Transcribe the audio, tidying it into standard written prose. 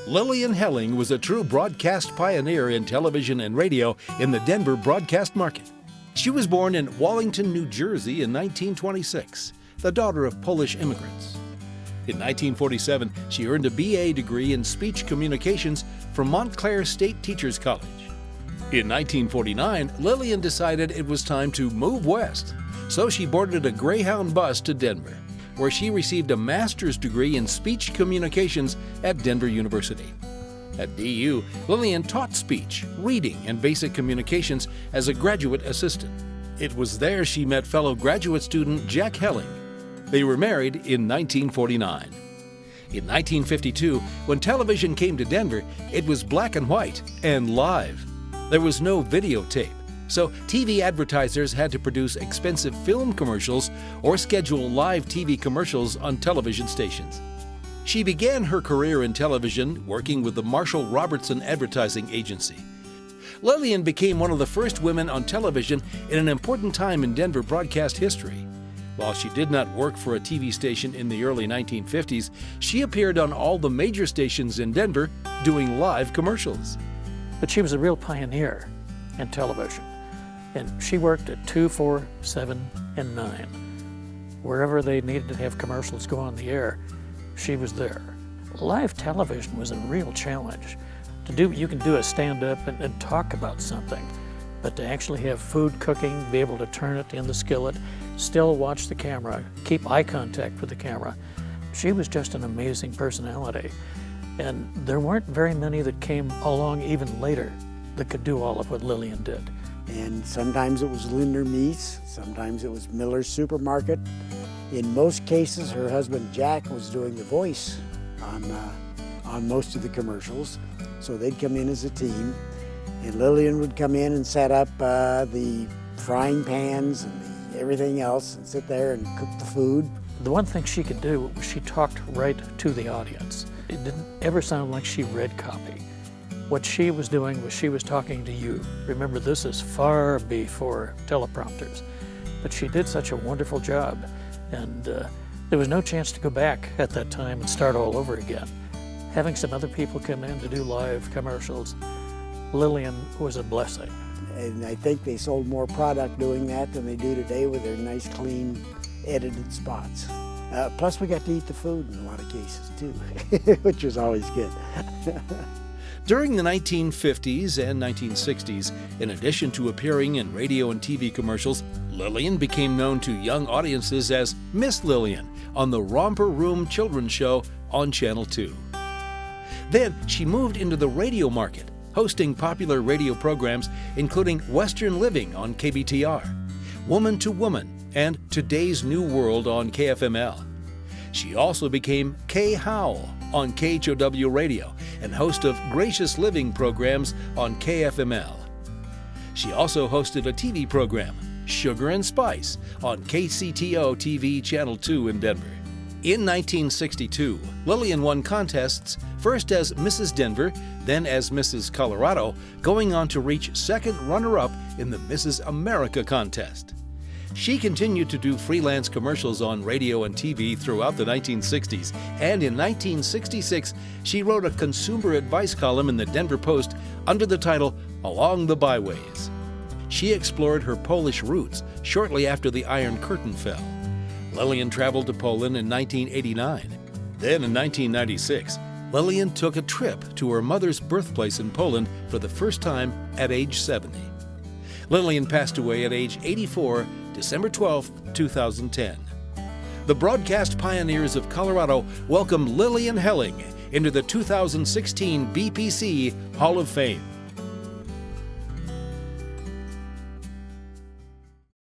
Lillian Helling was a true broadcast pioneer in television and radio in the Denver broadcast market. She was born in Wallington, New Jersey in 1926, the daughter of Polish immigrants. In 1947, she earned a BA degree in speech communications from Montclair State Teachers College. In 1949, Lillian decided it was time to move west, so she boarded a Greyhound bus to Denver, where she received a master's degree in speech communications at Denver University. At DU, Lillian taught speech, reading, and basic communications as a graduate assistant. It was there she met fellow graduate student Jack Helling. They were married in 1949. In 1952, when television came to Denver, it was black and white and live. There was no videotape, so TV advertisers had to produce expensive film commercials or schedule live TV commercials on television stations. She began her career in television working with the Marshall Robertson Advertising Agency. Lillian became one of the first women on television in an important time in Denver broadcast history. While she did not work for a TV station in the early 1950s, she appeared on all the major stations in Denver doing live commercials. But she was a real pioneer in television. And she worked at 2, 4, 7, and 9. Wherever they needed to have commercials go on the air, she was there. Live television was a real challenge. You can do a stand-up and talk about something, but to actually have food cooking, be able to turn it in the skillet, still watch the camera, keep eye contact with the camera. She was just an amazing personality. And there weren't very many that came along even later that could do all of what Lillian did. And sometimes it was Linder Meats, sometimes it was Miller's Supermarket. In most cases, her husband Jack was doing the voice on most of the commercials. So they'd come in as a team, and Lillian would come in and set up the frying pans and everything else and sit there and cook the food. The one thing she could do was she talked right to the audience. It didn't ever sound like she read copy. What she was doing was she was talking to you. Remember, this is far before teleprompters, but she did such a wonderful job, and there was no chance to go back at that time and start all over again. Having some other people come in to do live commercials, Lillian was a blessing. And I think they sold more product doing that than they do today with their nice, clean, edited spots. Plus, we got to eat the food in a lot of cases, too, which was always good. During the 1950s and 1960s, in addition to appearing in radio and TV commercials, Lillian became known to young audiences as Miss Lillian on the Romper Room children's show on Channel 2. Then she moved into the radio market, hosting popular radio programs including Western Living on KBTR, Woman to Woman, and Today's New World on KFML. She also became Kay Howell on KHOW Radio and host of Gracious Living programs on KFML. She also hosted a TV program, Sugar and Spice, on KCTO TV Channel 2 in Denver. In 1962, Lillian won contests, first as Mrs. Denver, then as Mrs. Colorado, going on to reach second runner-up in the Mrs. America contest. She continued to do freelance commercials on radio and TV throughout the 1960s, and in 1966, she wrote a consumer advice column in the Denver Post under the title Along the Byways. She explored her Polish roots shortly after the Iron Curtain fell. Lillian traveled to Poland in 1989. Then in 1996, Lillian took a trip to her mother's birthplace in Poland for the first time at age 70. Lillian passed away at age 84, December 12, 2010. The broadcast pioneers of Colorado welcome Lillian Helling into the 2016 BPC Hall of Fame.